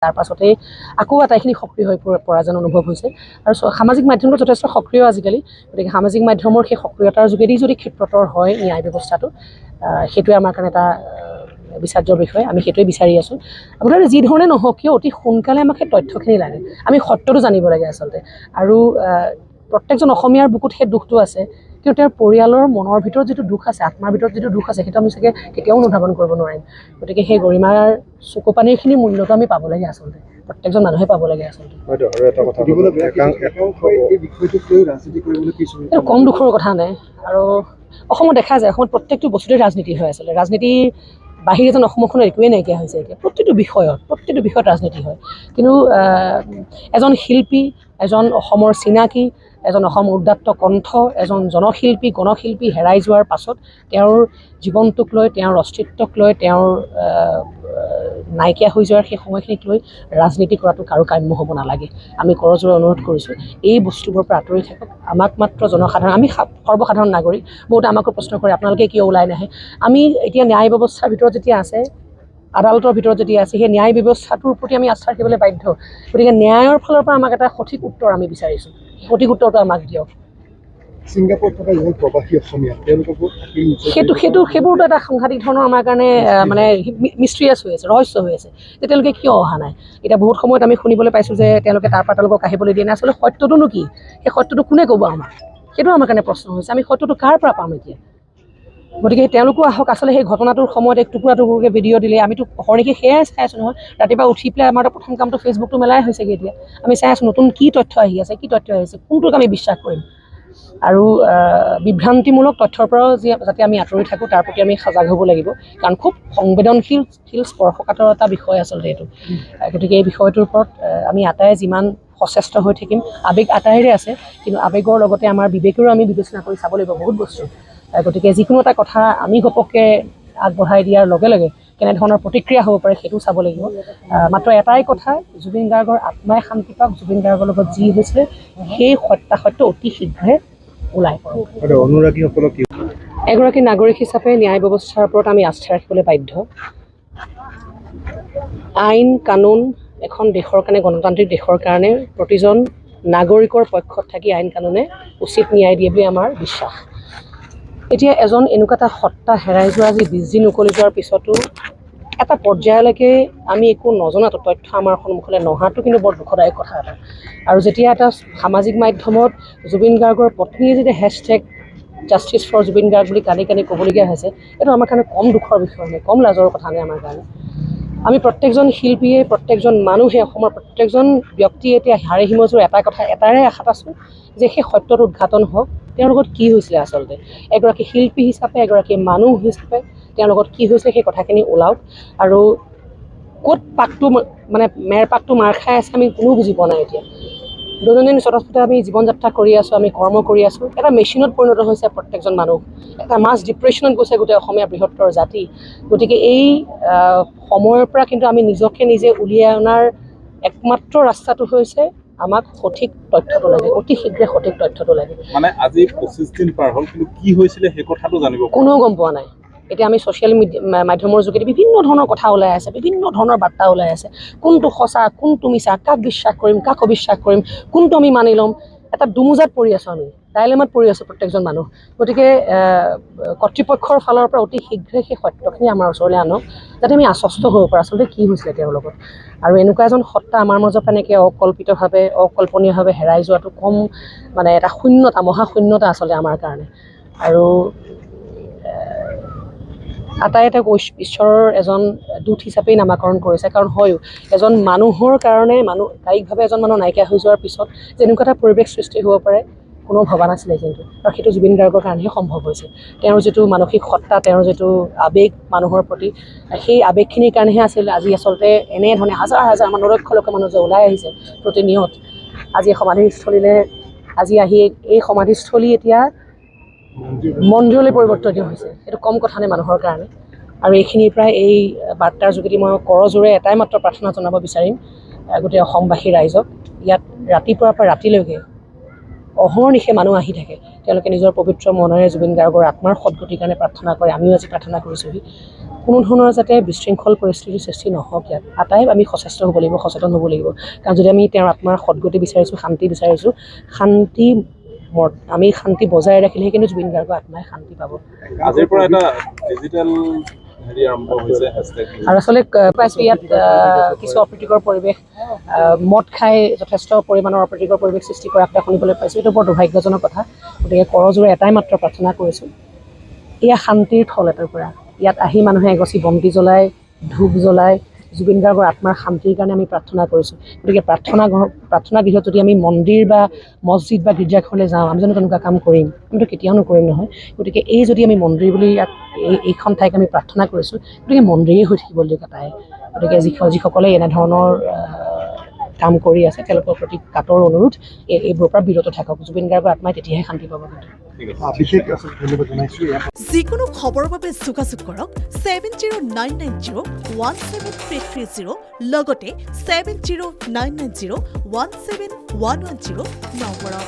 তাৰ পাছতে আকৌ আটাইখিনি সক্ৰিয় হৈ পৰা যেন অনুভৱ হৈছে আৰু সামাজিক মাধ্যমটো যথেষ্ট সক্ৰিয় আজিকালি গতিকে সামাজিক মাধ্যমৰ সেই সক্ৰিয়তাৰ যোগেদি যদি ক্ষেত্ৰতৰ হয় ন্যায় ব্যৱস্থাটো সেইটোৱে আমাৰ কাৰণে এটা বিচাৰ্যৰ বিষয় আমি সেইটোৱে বিচাৰি আছোঁ আপোনাৰ যি ধৰণে নহওক কিয় অতি সোনকালে আমাক সেই তথ্যখিনি লাগে আমি সত্যটো জানিব লাগে আচলতে আৰু প্ৰত্যেকজন অসমীয়াৰ বুকুত সেই দুখটো আছে কিন্তু তেওঁৰ পৰিয়ালৰ মনৰ ভিতৰত যিটো দুখ আছে আত্মাৰ ভিতৰত যিটো দুখ আছে সেইটো আমি চাগে কেতিয়াও অনুধাৱন কৰিব নোৱাৰিম গতিকে সেই গৰিমাৰ চকু পানীৰখিনি মূল্যটো আমি পাব লাগে আচলতে প্ৰত্যেকজন মানুহে পাব লাগে আচলতে কম দুখৰ কথা নাই আৰু অসমত দেখা যায় অসমত প্ৰত্যেকটো বস্তুতে ৰাজনীতি হৈ আছিলে ৰাজনীতি বাহিৰ যেন অসমখনৰ একোৱেই নাইকিয়া হৈছে এতিয়া প্ৰতিটো বিষয়ত ৰাজনীতি হয় কিন্তু এজন শিল্পী এজন অসমৰ চিনাকি এজন অসম উদ্যাত্ত কণ্ঠ এজন গণশিল্পী হেৰাই যোৱাৰ পাছত তেওঁৰ জীৱনটোক লৈ তেওঁৰ অস্তিত্বক লৈ তেওঁৰ নাইকিয়া হৈ যোৱাৰ সেই সময়খিনিক লৈ ৰাজনীতি কৰাটো কাৰো কাম্য হ'ব নালাগে আমি কৰজোৰে অনুৰোধ কৰিছোঁ এই বস্তুবোৰৰ পৰা আঁতৰি থাকক আমাক মাত্ৰ জনসাধাৰণ আমি সৰ্বসাধাৰণ নাগৰিক বহুতে আমাকো প্ৰশ্ন কৰে আপোনালোকে কিয় ওলাই নাহে আমি এতিয়া ন্যায় ব্যৱস্থাৰ ভিতৰত যেতিয়া আছে আদালতৰ ভিতৰত যেতিয়া আছে সেই ন্যায় ব্যৱস্থাটোৰ প্ৰতি আমি আস্থা ৰাখিবলৈ বাধ্য গতিকে ন্যায়ৰ ফালৰ পৰা আমাক এটা সঠিক উত্তৰ আমি বিচাৰিছোঁ সঠিক উত্তৰটো আমাক দিয়ক ছিংগাপুৰত থকা যিবোৰ প্ৰৱাসী অসমীয়া তেওঁলোককো সেইবোৰতো এটা সাংঘাতিক ধৰণৰ আমাৰ কাৰণে মানে মিষ্ট্ৰিয়াছ হৈ আছে ৰহস্য হৈ আছে যে তেওঁলোকে কিয় অহা নাই এতিয়া বহুত সময়ত আমি শুনিবলৈ পাইছোঁ যে তেওঁলোকে তাৰ পৰা তেওঁলোকক আহিবলৈ দিয়ে নাই আচলতে সত্যটোনো কি সেই সত্যটো কোনে ক'ব আমাক সেইটো আমাৰ কাৰণে প্ৰশ্ন হৈছে আমি সত্যটো কাৰ পৰা পাম এতিয়া গতিকে তেওঁলোকো আহক আচলতে সেই ঘটনাটোৰ সময়ত এক টুকুৰাকৈ ভিডিঅ' দিলে আমিতো হৰনিশে সেয়াই চাই আছোঁ নহয় ৰাতিপুৱা উঠি পেলাই আমাৰ প্ৰথম কামটো ফেচবুকটো মেলাই হৈছেগৈ এতিয়া আমি চাই আছোঁ নতুন কি তথ্য আহি আছে কোনটোক আমি বিশ্বাস কৰিম আৰু বিভ্ৰান্তিমূলক তথ্যৰ পৰাও যাতে আমি আঁতৰি থাকোঁ তাৰ প্ৰতি আমি সজাগ হ'ব লাগিব কাৰণ খুব সংবেদনশীল স্পৰ্শকাতৰ এটা বিষয় আচলতে এইটো গতিকে এই বিষয়টোৰ ওপৰত আমি আটাইয়ে যিমান সচেষ্ট হৈ থাকিম আৱেগ আটাইৰে আছে কিন্তু আৱেগৰ লগতে আমাৰ বিবেকেও আমি বিবেচনা কৰি চাব লাগিব বহুত বস্তু গতিকে যিকোনো এটা কথা আমি ঘপককৈ আগবঢ়াই দিয়াৰ লগে লগে কেনেধৰণৰ প্ৰতিক্ৰিয়া হ'ব পাৰে সেইটো চাব লাগিব মাত্ৰ এটাই কথা জুবিন গাৰ্গৰ আত্মাই শান্তি পাওক জুবিন গাৰ্গৰ লগত যি হৈছিলে সেই সত্যাসত্য অতি শীঘ্ৰে ওলাই পৰক এগৰাকী নাগৰিক হিচাপে ন্যায় ব্যৱস্থাৰ ওপৰত আমি আস্থা ৰাখিবলৈ বাধ্য আইন কানুন এখন দেশৰ কাৰণে গণতান্ত্ৰিক দেশৰ কাৰণে প্ৰতিজন নাগৰিকৰ পক্ষত থাকি আইন কানুনে উচিত ন্যায় দিয়ে বুলি আমাৰ বিশ্বাস এতিয়া এজন এনেকুৱা এটা সত্তা হেৰাই যোৱা আজি 20 দিন উকলি যোৱাৰ পিছতো এটা পৰ্যায়লৈকে আমি একো নজনাটো তথ্য আমাৰ সন্মুখলৈ নহাটো কিন্তু বৰ দুখদায়ক কথা এটা আৰু যেতিয়া এটা সামাজিক মাধ্যমত জুবিন গাৰ্গৰ পত্নীয়ে যেতিয়া hashtag justice for Zubeen Garg বুলি কানি ক'বলগীয়া হৈছে এইটো আমাৰ কাৰণে কম দুখৰ বিষয় নহয় কম লাজৰ কথা নাই আমাৰ কাৰণে আমি প্ৰত্যেকজন শিল্পীয়ে প্ৰত্যেকজন মানুহে অসমৰ প্ৰত্যেকজন ব্যক্তিয়ে এতিয়া হাড়ে হিমজুৰ এটাৰে আশাত আছোঁ যে সেই সত্যটো উদঘাটন হওক তেওঁৰ লগত কি হৈছিলে আচলতে এগৰাকী শিল্পী হিচাপে এগৰাকী মানুহ হিচাপে তেওঁৰ লগত কি হৈছিলে সেই কথাখিনি ওলাওক আৰু ক'ত পাকটো মানে মেৰপাকটো মাৰ খাই আছে আমি কোনো বুজি পোৱা নাই এতিয়া দৈনন্দিন স্বতঃস্ফূৰ্তে আমি জীৱন যাত্ৰা কৰি আছোঁ আমি কৰ্ম কৰি আছোঁ এটা মেচিনত পৰিণত হৈছে প্ৰত্যেকজন মানুহ এটা মাছ ডিপ্ৰেশ্যনত গৈছে গোটেই অসমীয়া বৃহত্তৰ জাতি গতিকে এই সময়ৰ পৰা কিন্তু আমি নিজকে নিজে উলিয়াই অনাৰ একমাত্ৰ ৰাস্তাটো হৈছে আমাক সঠিক তথ্যটো লাগে অতি শীঘ্ৰে সঠিক তথ্যটো লাগে মানে আজি 25 দিন পাৰ হ'ল কিন্তু কি হৈছিলে সেই কথাটো জানিব কোনেও গম পোৱা নাই এতিয়া আমি ছ'চিয়েল মাধ্যমৰ যোগেদি বিভিন্ন ধৰণৰ কথা ওলাই আছে বিভিন্ন ধৰণৰ বাৰ্তা ওলাই আছে কোনটো সঁচা কোনটো মিছা কাক বিশ্বাস কৰিম কাক অবিশ্বাস কৰিম কোনটো আমি মানি ল'ম এটা দুমোজাত পৰি আছোঁ আমি ডাইলেমাত পৰি আছোঁ প্ৰত্যেকজন মানুহ গতিকে কৰ্তৃপক্ষৰ ফালৰ পৰা অতি শীঘ্ৰে সেই সত্যখিনি আমাৰ ওচৰলৈ আনক যাতে আমি আশ্বস্ত হ'ব পাৰোঁ আচলতে কি হৈছিলে তেওঁৰ লগত আৰু এনেকুৱা এজন সত্তা আমাৰ মাজৰ পৰা এনেকৈ অকল্পিতভাৱে অকল্পনীয়ভাৱে হেৰাই যোৱাটো কম মানে এটা শূন্যতা মহাশূন্যতা আচলতে আমাৰ কাৰণে আৰু আটাইতে ঈশ্বৰৰ এজন দূত হিচাপেই নামাকৰণ কৰিছে কাৰণ হয়ো এজন মানুহৰ কাৰণে কায়িকভাৱে এজন মানুহ নাইকিয়া হৈ যোৱাৰ পিছত যেনেকুৱা এটা পৰিৱেশ সৃষ্টি হ'ব পাৰে কোনো ভবা নাছিলে কিন্তু আৰু সেইটো জুবিন গাৰ্গৰ কাৰণেহে সম্ভৱ হৈছে তেওঁৰ যিটো মানসিক সত্তা তেওঁৰ যিটো আৱেগ মানুহৰ প্ৰতি সেই আৱেগখিনিৰ কাৰণেহে আছিল আজি আচলতে এনেধৰণে হাজাৰ হাজাৰ লক্ষ মানুহ যে ওলাই আহিছে প্ৰতিনিয়ত আজি সমাধিস্থলীলৈ আজি আহি এই সমাধিস্থলী এতিয়া মন্দিৰলৈ পৰিৱৰ্তিত হৈছে এইটো কম কথা নাই মানুহৰ কাৰণে আৰু এইখিনিৰ পৰাই এই বাৰ্তাৰ যোগেদি মই কৰজোৰে এটাই মাত্ৰ প্ৰাৰ্থনা জনাব বিচাৰিম গোটেই অসমবাসী ৰাইজক ইয়াত ৰাতিপুৱাৰ পৰা ৰাতিলৈকে অহৰ্নিশে মানুহ আহি থাকে, তেওঁলোকে নিজৰ পবিত্ৰ মনেৰে জুবিন গাৰ্গৰ আত্মাৰ সদ্গতিৰ কাৰণে প্ৰাৰ্থনা কৰে। আমিও আজি প্ৰাৰ্থনা কৰিছোঁহি কোনো ধৰণৰ যাতে বিশৃংখল পৰিস্থিতিৰ সৃষ্টি নহওক। ইয়াত আটাই আমি সচেষ্ট হ'ব লাগিব, সচেতন হ'ব লাগিব। কাৰণ যদি আমি তেওঁৰ আত্মাৰ সদ্গতি বিচাৰিছোঁ, শান্তি বিচাৰিছোঁ, আমি শান্তি বজাই ৰাখিলেহে কিন্তু জুবিন গাৰ্গৰ আত্মাই শান্তি পাব। আজিৰ পৰা এটা ডিজিটেল হেৰি আৰম্ভ হৈছে হেছটেগ। আৰু আচলতে পাইছোঁ ইয়াত কিছু অপ্ৰীতিকৰ পৰিৱেশ, মদ খাই যথেষ্ট পৰিমাণৰ অপ্ৰীতিকৰ পৰিৱেশ সৃষ্টি কৰা এটা শুনিবলৈ পাইছোঁ। এইটো বৰ দুৰ্ভাগ্যজনক কথা। গতিকে কৰজোৰে এটাই মাত্ৰ প্ৰাৰ্থনা কৰিছোঁ, এয়া শান্তিৰ থল এটাৰ পৰা ইয়াত আহি মানুহে এগছি বন্তি জ্বলাই, ধূপ জ্বলাই জুবিন গাৰ্গৰ আত্মাৰ শান্তিৰ কাৰণে আমি প্ৰাৰ্থনা কৰিছোঁ। গতিকে প্ৰাৰ্থনা গৃহত যদি আমি মন্দিৰ বা মছজিদ বা গীৰ্জাঘৰলৈ যাওঁ, আমি জানো তেনেকুৱা কাম কৰিম? আমিতো কেতিয়াও নকৰিম নহয়। গতিকে এই যদি আমি মন্দিৰ বুলি ইয়াত এইখন ঠাইক আমি প্ৰাৰ্থনা কৰিছোঁ, গতিকে মন্দিৰেই হৈ থাকিব লাগিব তাই। গতিকে যিসকলে এনেধৰণৰ কাম কৰি আছে তেওঁলোকৰ প্ৰতি কাটৰ অনুৰোধ, এইবোৰৰ পৰা বিৰত থাকক। জুবিন গাৰ্গৰ আত্মাই তেতিয়াহে শান্তি পাব। বিশেষ ধন্যবাদ জনাইছোঁ। যিকোনো খবৰৰ বাবে যোগাযোগ কৰক 7099017330 লগতে 7099017110 নম্বৰত।